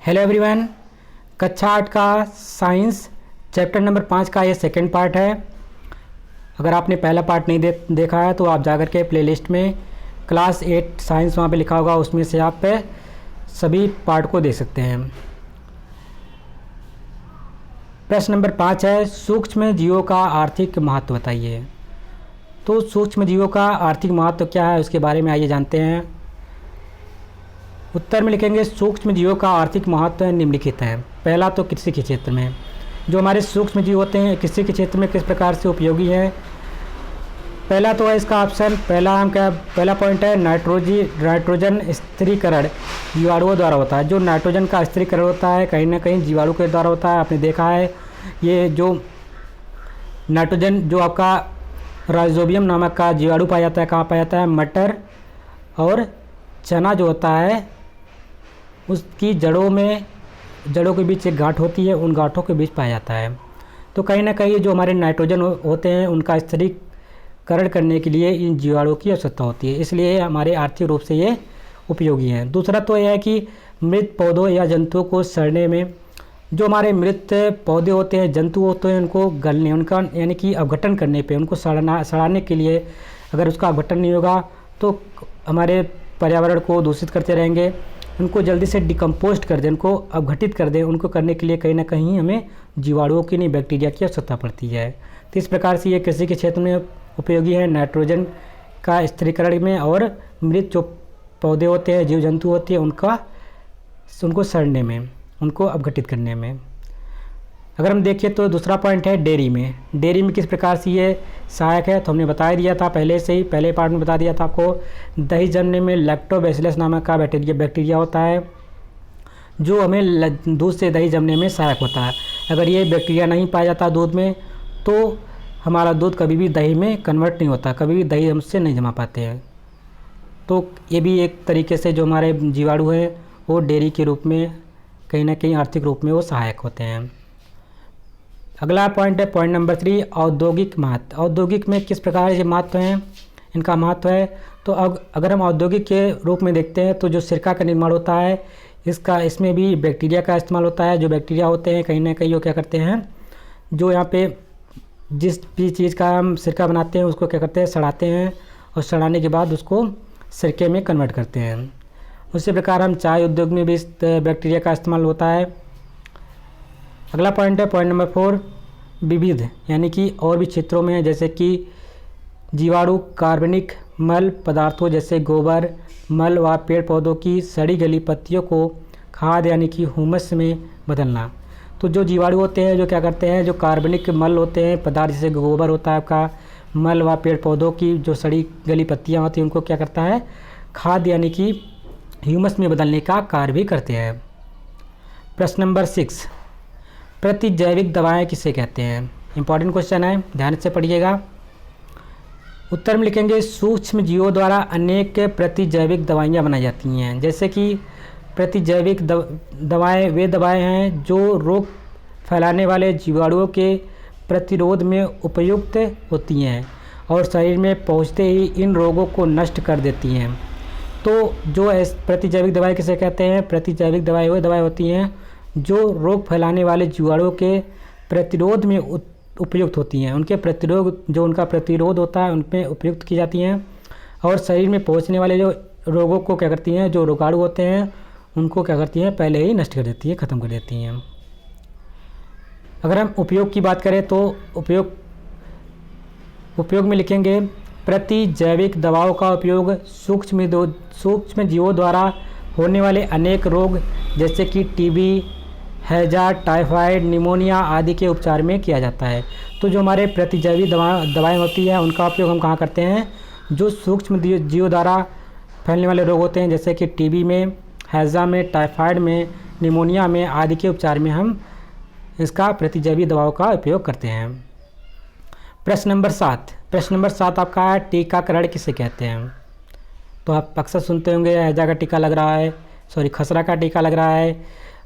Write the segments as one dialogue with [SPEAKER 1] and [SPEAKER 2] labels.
[SPEAKER 1] Hello everyone, कक्षा 8 का science chapter number 5 का ये सेकंड पार्ट है। अगर आपने पहला पार्ट नहीं देखा है तो आप जाकर के प्लेलिस्ट में क्लास 8 साइंस वहाँ पे लिखा होगा, उसमें से आप सभी पार्ट को देख सकते हैं। प्रश्न नंबर 5 है, सूक्ष्म जीवों का आर्थिक महत्व बताइए। तो सूक्ष्म जीवों का आर्थिक महत्व क्या है उसके बारे में आइए जानते हैं। उत्तर में लिखेंगे सूक्ष्म जीवों का आर्थिक महत्व निम्नलिखित है। पहला तो कृषि के क्षेत्र में जो हमारे सूक्ष्म जीव होते हैं कृषि के क्षेत्र में किस प्रकार से उपयोगी है। पहला तो है इसका ऑप्शन, पहला पॉइंट है नाइट्रोजन स्थिरीकरण जीवाणुओं द्वारा होता है। जो नाइट्रोजन का स्थिरीकरण होता है कहीं ना कहीं जीवाणु के द्वारा होता है। आपने देखा है ये जो नाइट्रोजन जो आपका राइजोबियम नामक का जीवाणु पाया जाता है, कहाँ पाया जाता है, मटर और चना जो होता है उसकी जड़ों के बीच एक गांठ होती है, उन गांठों के बीच पाया जाता है। तो कहीं ना कहीं जो हमारे नाइट्रोजन होते हैं उनका स्थिरीकरण करने के लिए इन जीवाणुओं की आवश्यकता होती है, इसलिए हमारे आर्थिक रूप से ये उपयोगी हैं। दूसरा तो यह है कि मृत पौधों या जंतुओं को सड़ने में, जो हमारे मृत पौधे होते हैं जंतु होते हैं उनको गलने, उनका यानी कि अपघटन करने पे, उनको सड़ाने के लिए अगर उसका अपघटन नहीं होगा तो हमारे पर्यावरण को दूषित करते रहेंगे। उनको जल्दी से डिकम्पोस्ट कर दें, उनको अपघटित कर दें, उनको करने के लिए कहीं ना कहीं हमें जीवाणुओं की नहीं बैक्टीरिया की आवश्यकता पड़ती है। तो इस प्रकार से ये कृषि के क्षेत्र में उपयोगी है, नाइट्रोजन का स्थिरीकरण में और मृत जो पौधे होते हैं जीव जंतु होते हैं उनको सड़ने में, उनको अपघटित करने में। अगर हम देखें तो दूसरा पॉइंट है डेयरी में किस प्रकार से ये सहायक है। तो हमने बता दिया था पहले से ही, पहले पार्ट में बता दिया था आपको। दही जमने में लैक्टोबैसिलस नामक का बैक्टीरिया होता है जो हमें दूध से दही जमने में सहायक होता है। अगर ये बैक्टीरिया नहीं पाया जाता दूध में तो हमारा दूध कभी भी दही में कन्वर्ट नहीं होता, कभी भी दही हमसे नहीं जमा पाते हैं। तो ये भी एक तरीके से जो हमारे जीवाणु हैं वो डेयरी के रूप में कहीं ना कहीं आर्थिक रूप में वो सहायक होते हैं। अगला पॉइंट है पॉइंट नंबर 3, औद्योगिक महत्व। औद्योगिक में किस प्रकार से महत्व हैं, इनका महत्व है। तो अगर हम औद्योगिक के रूप में देखते हैं तो जो सिरका का निर्माण होता है इसमें भी बैक्टीरिया का इस्तेमाल होता है। जो बैक्टीरिया होते हैं कहीं ना कहीं वो क्या करते हैं, जो यहाँ पे जिस भी चीज़ का हम सिरका बनाते हैं उसको क्या करते हैं, सड़ाते हैं और सड़ाने के बाद उसको सिरके में कन्वर्ट करते हैं। उसी प्रकार हम चाय उद्योग में भी इस बैक्टीरिया का इस्तेमाल होता है। अगला पॉइंट है पॉइंट नंबर 4, विविध यानी कि और भी क्षेत्रों में, जैसे कि जीवाणु कार्बनिक मल पदार्थों जैसे गोबर मल व पेड़ पौधों की सड़ी गली पत्तियों को खाद यानी कि ह्यूमस में बदलना। तो जो जीवाणु होते हैं जो क्या करते हैं, जो कार्बनिक मल होते हैं पदार्थ जैसे गोबर होता है आपका, मल व पेड़ पौधों की जो सड़ी गली पत्तियाँ होती हैं उनको क्या करता है, खाद यानी कि ह्यूमस में बदलने का कार्य भी करते हैं। प्रश्न नंबर 6, प्रतिजैविक दवाएं किसे कहते हैं। इंपॉर्टेंट क्वेश्चन है, ध्यान से पढ़िएगा। उत्तर में लिखेंगे सूक्ष्म जीवों द्वारा अनेक प्रतिजैविक दवाइयाँ बनाई जाती हैं। जैसे कि प्रतिजैविक दवाएं वे दवाएं हैं जो रोग फैलाने वाले जीवाणुओं के प्रतिरोध में उपयुक्त होती हैं और शरीर में पहुंचते ही इन रोगों को नष्ट कर देती हैं। तो जो प्रतिजैविक दवाएं किसे कहते हैं, प्रतिजैविक दवाएं वो दवाएं होती हैं जो रोग फैलाने वाले जीवाणुओं के प्रतिरोध में उपयुक्त होती हैं, उनका प्रतिरोध होता है उनमें उपयुक्त की जाती हैं और शरीर में पहुंचने वाले जो रोगों को क्या करती हैं, जो रोगाणु होते हैं उनको क्या करती हैं, पहले ही नष्ट कर देती हैं, ख़त्म कर देती हैं। अगर हम उपयोग की बात करें तो उपयोग में लिखेंगे प्रतिजैविक दवाओं का उपयोग सूक्ष्म जीवों द्वारा होने वाले अनेक रोग जैसे कि टीबी, हैजा, टाइफाइड, निमोनिया आदि के उपचार में किया जाता है। तो जो हमारे प्रतिजैविक दवाएं होती हैं उनका उपयोग हम कहाँ करते हैं, जो सूक्ष्म जीवों द्वारा फैलने वाले रोग होते हैं जैसे कि टीबी में, हैजा में, टाइफाइड में, निमोनिया में आदि के उपचार में हम इसका प्रतिजैविक दवाओं का उपयोग करते हैं। प्रश्न नंबर 7 आपका है टीकाकरण किसे कहते हैं। तो आप अक्सर सुनते होंगे हैजा का टीका लग रहा है, खसरा का टीका लग रहा है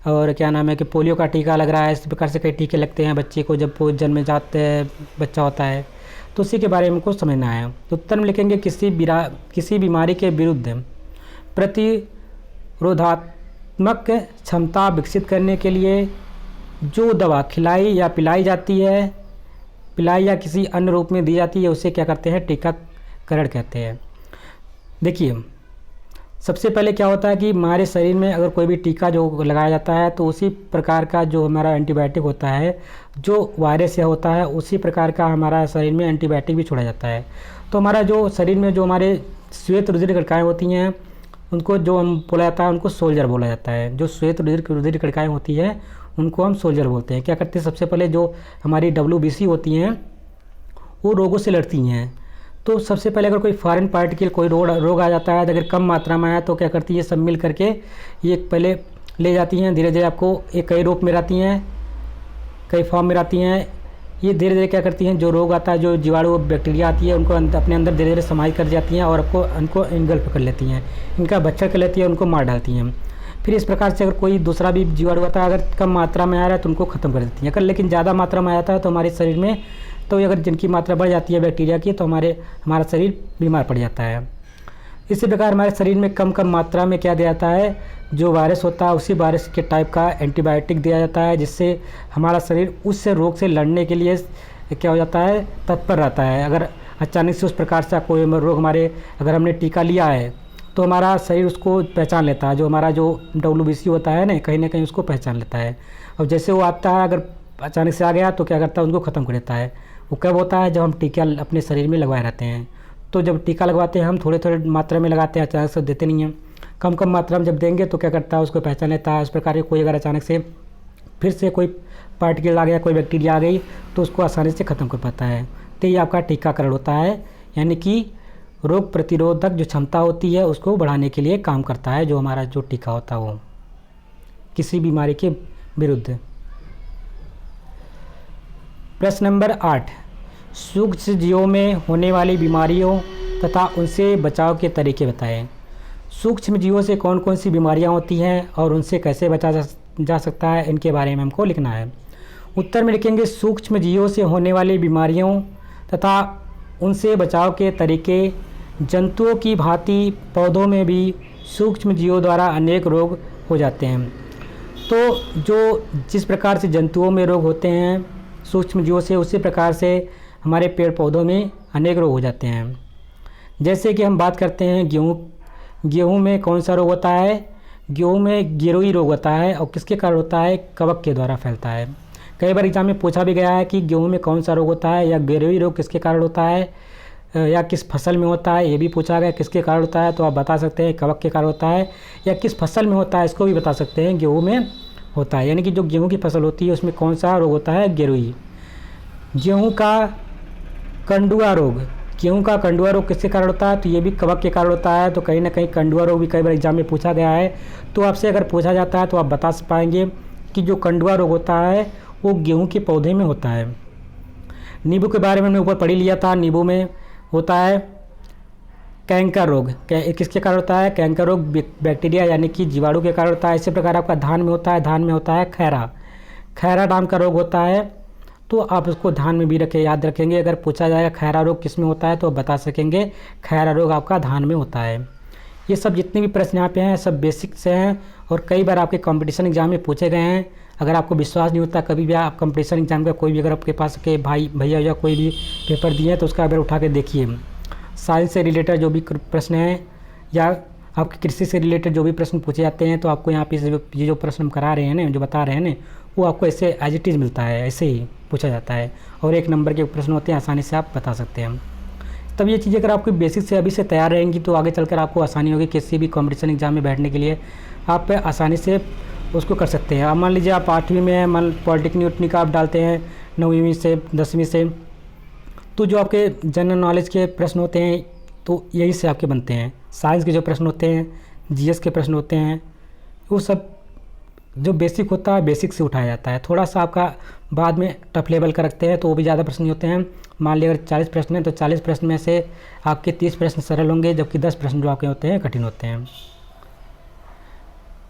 [SPEAKER 1] और क्या नाम है कि पोलियो का टीका लग रहा है। इस प्रकार से कई टीके लगते हैं बच्चे को जब वो जन्म जाते बच्चा होता है, तो उसी के बारे में हमको समझना है। तो उत्तर में लिखेंगे किसी बीमारी के विरुद्ध प्रतिरोधात्मक प्रतिरोधात्मक क्षमता विकसित करने के लिए जो दवा खिलाई या पिलाई जाती है, पिलाई या किसी अन्य रूप में दी जाती है, उसे क्या करते हैं, टीकाकरण कहते हैं। देखिए, सबसे पहले क्या होता है कि हमारे शरीर में अगर कोई भी टीका जो लगाया जाता है तो उसी प्रकार का जो हमारा एंटीबायोटिक होता है, जो वायरस से होता है, उसी प्रकार का हमारा शरीर में एंटीबायोटिक भी छोड़ा जाता है। तो हमारा जो शरीर में जो हमारे श्वेत रुधिर कणिकाएँ होती हैं, उनको जो हम बोला जाता है, उनको सोल्जर बोला जाता है। जो श्वेत रुधिर कणिकाएँ होती हैं उनको हम सोल्जर बोलते हैं। क्या करते हैं, सबसे पहले जो हमारी WBC होती हैं वो रोगों से लड़ती हैं। तो सबसे पहले अगर कोई फॉरेन पार्टिकल कोई रोग आ जाता है, अगर कम मात्रा में आया तो क्या करती है, सब मिल करके ये पहले ले जाती हैं, धीरे धीरे आपको एक कई रूप में रहती हैं, कई फॉर्म में रहती हैं। ये धीरे धीरे क्या करती हैं, जो रोग आता है, जो जीवाणु बैक्टीरिया आती है, उनको अपने अंदर धीरे धीरे समाहित कर जाती हैं और आपको उनको इनगल्फ कर लेती हैं, इनका भक्षण कर लेती है, उनको मार डालती हैं। फिर इस प्रकार से अगर कोई दूसरा भी जीवाणु आता है, अगर कम मात्रा में आ रहा है तो उनको ख़त्म कर देती हैं। अगर लेकिन ज़्यादा मात्रा में आता है तो हमारे शरीर में, तो अगर जिनकी मात्रा बढ़ जाती है बैक्टीरिया की, तो हमारा शरीर बीमार पड़ जाता है। इसी प्रकार हमारे शरीर में कम मात्रा में क्या दिया जाता है, जो वायरस होता है उसी वायरस के टाइप का एंटीबायोटिक दिया जाता है, जिससे हमारा शरीर उस रोग से लड़ने के लिए क्या हो जाता है, तत्पर रहता है। अगर अचानक से उस प्रकार से कोई रोग अगर हमने टीका लिया है तो हमारा शरीर उसको पहचान लेता है, जो हमारा जो WBC होता है ना कहीं उसको पहचान लेता है। और जैसे वो आता है, अगर अचानक से आ गया तो क्या करता है, उसको ख़त्म कर देता है। वो कब होता है, जब हम टीका अपने शरीर में लगवाए रहते हैं। तो जब टीका लगवाते हैं हम थोड़े थोड़े मात्रा में लगाते हैं, अचानक से देते नहीं हैं। कम मात्रा में जब देंगे तो क्या करता है, उसको पहचान लेता है। इस प्रकार के कोई अगर अचानक से फिर से कोई पार्टिकल आ गया, कोई बैक्टीरिया आ गई, तो उसको आसानी से ख़त्म कर पाता है। तो ये आपका टीकाकरण होता है, यानी कि रोग प्रतिरोधक जो क्षमता होती है उसको बढ़ाने के लिए काम करता है, जो हमारा जो टीका होता है वो किसी बीमारी के विरुद्ध। प्रश्न नंबर 8, सूक्ष्म जीवों में होने वाली बीमारियों तथा उनसे बचाव के तरीके बताएं। सूक्ष्म जीवों से कौन कौन सी बीमारियां होती हैं और उनसे कैसे बचा जा सकता है, इनके बारे में हमको लिखना है। उत्तर में लिखेंगे, सूक्ष्म जीवों से होने वाली बीमारियों तथा उनसे बचाव के तरीके। जंतुओं की भांति पौधों में भी सूक्ष्म जीवों द्वारा अनेक रोग हो जाते हैं। तो जिस प्रकार से जंतुओं में रोग होते हैं सूक्ष्म जीवों से, उसी प्रकार से हमारे पेड़ पौधों में अनेक रोग हो जाते हैं। जैसे कि हम बात करते हैं गेहूँ में कौन सा रोग होता है, गेहूँ में गिरोई रोग होता है, और किसके कारण होता है, कवक के द्वारा फैलता है। कई बार एग्जाम में पूछा भी गया है कि गेहूँ में कौन सा रोग होता है, या गिरोई रोग किसके कारण होता है, या किस फसल में होता है, ये भी पूछा गया किसके कारण होता है। तो आप बता सकते हैं कवक के कारण होता है, या किस फसल में होता है इसको भी बता सकते हैं, गेहूँ में होता है। यानी कि जो गेहूँ की फसल होती है उसमें कौन सा रोग होता है, गिरोई। गेहूँ का कंडुआ रोग, गेहूँ का कंडुआ रोग किसके कारण होता है, तो ये भी कवक के कारण होता है। तो कहीं ना कहीं कंडुआ रोग भी कई बार एग्जाम में पूछा गया है। तो आपसे अगर पूछा जाता है तो आप बता पाएंगे कि जो कंडुआ रोग होता है वो गेहूँ के पौधे में होता है। नींबू के बारे में हमने ऊपर पढ़ी लिया था, नींबू में होता है कैंकर रोग। किसके कारण होता है, कैंकर रोग बैक्टीरिया यानी कि जीवाणु के कारण होता है। इसी प्रकार आपका धान में होता है, धान में होता है खैरा नाम का रोग होता है। तो आप उसको धान में भी याद रखेंगे। अगर पूछा जाएगा खैरा रोग किस में होता है तो आप बता सकेंगे खैरा रोग आपका धान में होता है। ये सब जितने भी प्रश्न यहाँ पे हैं सब बेसिक से हैं और कई बार आपके कंपटीशन एग्जाम में पूछे गए हैं। अगर आपको विश्वास नहीं होता, कभी भी आप कंपटीशन एग्जाम का कोई भी अगर आपके पास के भैया या कोई भी पेपर दिए हैं तो उसका अगर उठा के देखिए। साइंस से रिलेटेड जो भी प्रश्न हैं या आपके कृषि से रिलेटेड जो भी प्रश्न पूछे जाते हैं तो आपको यहाँ पे ये जो प्रश्न हम करा रहे हैं ना, जो बता रहे हैं ना, वो आपको ऐसे एज इट इज़ मिलता है, ऐसे ही पूछा जाता है और 1 नंबर के प्रश्न होते हैं, आसानी से आप बता सकते हैं। तब ये चीज़ें अगर आपकी बेसिक से अभी से तैयार रहेंगी तो आगे चलकर आपको आसानी होगी किसी भी कॉम्पिटिशन एग्जाम में बैठने के लिए। आप आसानी से उसको कर सकते हैं। अब मान लीजिए आप 8वीं में हैं, मान पॉलिटेक्निक आप डालते हैं 9वीं से 10वीं से, तो जो आपके जनरल नॉलेज के प्रश्न होते हैं तो यही से आपके बनते हैं। साइंस के जो प्रश्न होते हैं, जीएस के प्रश्न होते हैं, वो सब जो बेसिक होता है बेसिक से उठाया जाता है। थोड़ा सा आपका बाद में टफ लेवल का रखते हैं तो वो भी ज़्यादा प्रश्न होते हैं। मान लिया अगर 40 प्रश्न हैं तो 40 प्रश्न में से आपके 30 प्रश्न सरल होंगे, जबकि 10 प्रश्न जो आपके होते हैं कठिन होते हैं।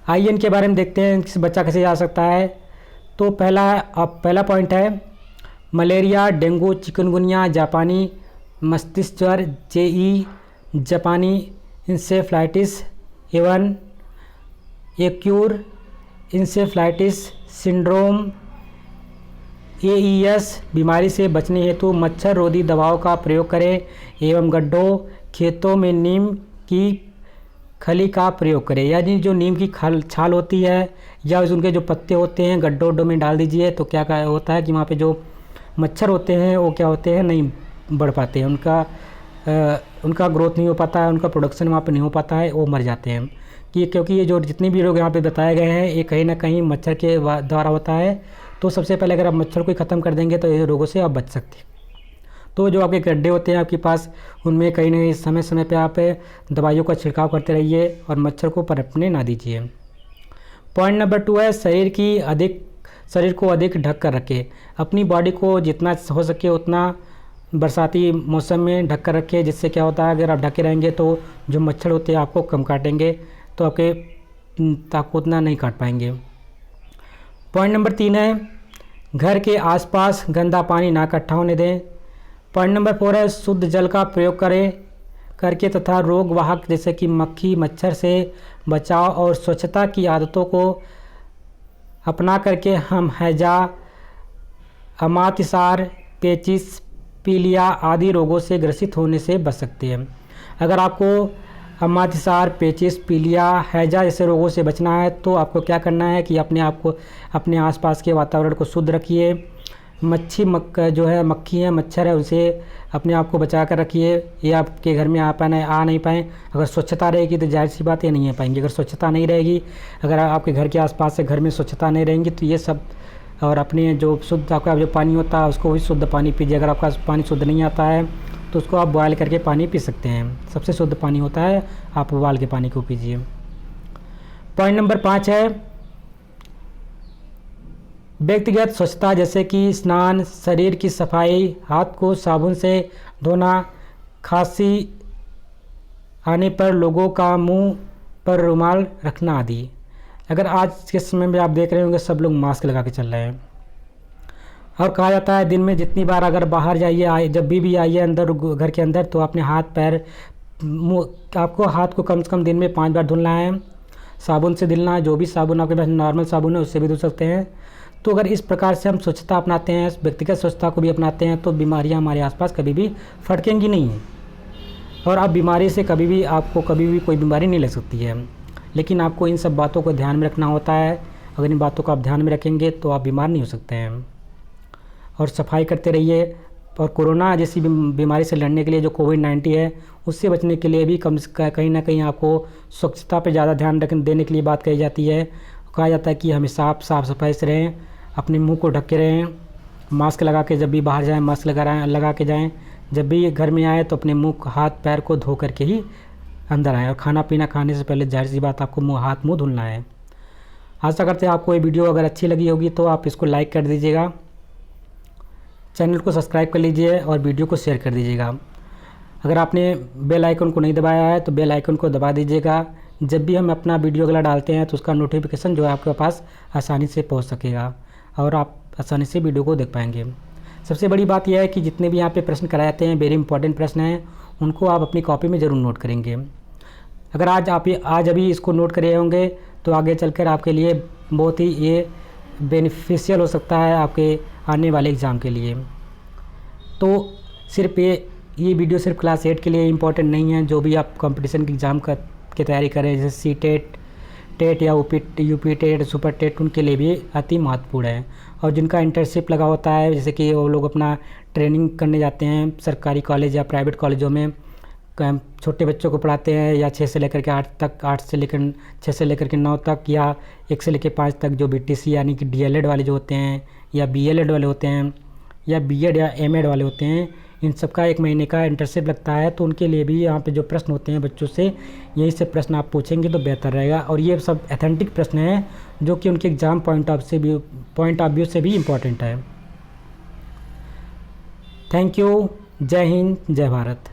[SPEAKER 1] आइए इनके बारे में देखते हैं, किस बच्चा कैसे जा सकता है। तो पहला पॉइंट है मलेरिया, डेंगू, चिकनगुनिया, जापानी मस्तिष्क ज्वर, जेई, जापानी इंसेफ्लाइटिस एवं एक्यूर इंसेफ्लाइटिस सिंड्रोम AES बीमारी से बचने हेतु मच्छर रोधी दवाओं का प्रयोग करें एवं गड्ढों खेतों में नीम की खली का प्रयोग करें। यानी जो नीम की छाल होती है या उनके जो पत्ते होते हैं गड्ढों में डाल दीजिए, तो क्या होता है कि वहाँ पे जो मच्छर होते हैं वो क्या होते हैं, नहीं बढ़ पाते हैं, उनका ग्रोथ नहीं हो पाता है, उनका प्रोडक्शन वहाँ पे नहीं हो पाता है, वो मर जाते हैं। क्योंकि ये जो जितने भी रोग यहाँ पे बताए गए हैं ये कहीं ना कहीं मच्छर के द्वारा होता है। तो सबसे पहले अगर आप मच्छर को ही ख़त्म कर देंगे तो ये रोगों से आप बच सकते हैं। तो जो आपके गड्ढे होते हैं आपके पास, उनमें कहीं ना कहीं समय समय पे आप दवाइयों का छिड़काव करते रहिए और मच्छर को पनपने ना दीजिए। पॉइंट नंबर 2 है शरीर को अधिक ढक कर रखें। अपनी बॉडी को जितना हो सके उतना बरसाती मौसम में ढक कर रखें, जिससे क्या होता है अगर आप ढके रहेंगे तो जो मच्छर होते हैं आपको कम काटेंगे, तो आपको उतना नहीं काट पाएंगे। पॉइंट नंबर 3 है घर के आसपास गंदा पानी ना इकट्ठा होने दें। पॉइंट नंबर 4 है शुद्ध जल का प्रयोग करके तथा रोग वाहक जैसे कि मक्खी मच्छर से बचाव और स्वच्छता की आदतों को अपना करके हम हैजा अमातिसार पेचिस पीलिया आदि रोगों से ग्रसित होने से बच सकते हैं। अगर आपको अमातिसार पेचिस पीलिया हैजा जैसे रोगों से बचना है तो आपको क्या करना है कि अपने आसपास के वातावरण को शुद्ध रखिए। जो है मक्खी है मच्छर है उनसे अपने आप को बचा कर रखिए। ये आपके घर में आ नहीं पाएँ। अगर स्वच्छता रहेगी तो जाहिर सी बात ये नहीं आ पाएंगी। अगर स्वच्छता नहीं रहेगी, अगर आपके घर के आसपास से घर में स्वच्छता नहीं रहेंगी तो ये सब, और अपने जो शुद्ध आपका जो पानी होता है उसको भी शुद्ध पानी पीजिए। अगर आपका पानी शुद्ध नहीं आता है तो उसको आप बॉयल करके पानी पी सकते हैं। सबसे शुद्ध पानी होता है, आप उबाल के पानी को पीजिए। पॉइंट नंबर 5 है व्यक्तिगत स्वच्छता, जैसे कि स्नान, शरीर की सफाई, हाथ को साबुन से धोना, खांसी आने पर लोगों का मुंह पर रुमाल रखना आदि। अगर आज के समय में आप देख रहे होंगे सब लोग मास्क लगा के चल रहे हैं, और कहा जाता है दिन में जितनी बार अगर बाहर जाइए जब भी आइए अंदर घर के अंदर तो अपने हाथ पैर मुँह आपको हाथ को कम से कम दिन में 5 बार धुलना है। साबुन से धुलना है, जो भी साबुन आपके पास नॉर्मल साबुन है उससे भी धुल सकते हैं। तो अगर इस प्रकार से हम स्वच्छता अपनाते हैं, व्यक्तिगत स्वच्छता को भी अपनाते हैं, तो बीमारियां हमारे आसपास कभी भी फटकेंगी नहीं हैं, और आप बीमारी से आपको कभी भी कोई बीमारी नहीं लग सकती है। लेकिन आपको इन सब बातों को ध्यान में रखना होता है। अगर इन बातों को आप ध्यान में रखेंगे तो आप बीमार नहीं हो सकते हैं। और सफाई करते रहिए। और कोरोना जैसी बीमारी से लड़ने के लिए जो कोविड-19 है उससे बचने के लिए भी कहीं ना कहीं आपको स्वच्छता पे ज़्यादा ध्यान देने के लिए बात कही जाती है। कहा जाता है कि हमें साफ सफाई से रहें, अपने मुंह को ढक के रहें, मास्क लगा के जब भी बाहर जाएं मास्क लगा के जाएं, जब भी घर में आए तो अपने मुंह हाथ पैर को धो करके ही अंदर आएँ। और खाना पीना खाने से पहले जाहिर सी बात आपको हाथ मुँह धुलना है। आशा करते हैं आपको ये वीडियो अगर अच्छी लगी होगी तो आप इसको लाइक कर दीजिएगा, चैनल को सब्सक्राइब कर लीजिए और वीडियो को शेयर कर दीजिएगा। अगर आपने बेल आइकन को नहीं दबाया है तो बेल आइकन को दबा दीजिएगा। जब भी हम अपना वीडियो अगला डालते हैं तो उसका नोटिफिकेशन जो है आपके पास आसानी से पहुंच सकेगा और आप आसानी से वीडियो को देख पाएंगे। सबसे बड़ी बात यह है कि जितने भी यहाँ पे प्रश्न कराए जाते हैं वेरी इंपॉर्टेंट प्रश्न हैं, उनको आप अपनी कॉपी में ज़रूर नोट करेंगे। अगर आज अभी इसको नोट करे होंगे तो आगे चलकर आपके लिए बहुत ही ये बेनिफिशियल हो सकता है आपके आने वाले एग्ज़ाम के लिए। तो सिर्फ ये वीडियो सिर्फ क्लास 8 के लिए इम्पॉर्टेंट नहीं है। जो भी आप कंपटीशन की एग्ज़ाम की तैयारी करें जैसे सी-टेट, टेट या यूपी टेट, सुपर टेट, उनके लिए भी अति महत्वपूर्ण है। और जिनका इंटर्नशिप लगा होता है, जैसे कि वो लोग अपना ट्रेनिंग करने जाते हैं सरकारी कॉलेज या प्राइवेट कॉलेजों में, छोटे बच्चों को पढ़ाते हैं या 6 से लेकर के 8 तक, 6 से लेकर के 9 तक, या 1 से लेकर 5 तक, जो बीटीसी यानी कि डीएलएड वाले जो होते हैं या बीएलएड वाले होते हैं या बीएड या एमएड वाले होते हैं, इन सब का 1 महीने का इंटर्नशिप लगता है। तो उनके लिए भी यहाँ पे जो प्रश्न होते हैं बच्चों से, यही से प्रश्न आप पूछेंगे तो बेहतर रहेगा। और ये सब ऑथेंटिक प्रश्न हैं जो कि उनके एग्ज़ाम पॉइंट ऑफ व्यू से भी इम्पॉर्टेंट है। Thank you. जय हिंद, जय भारत।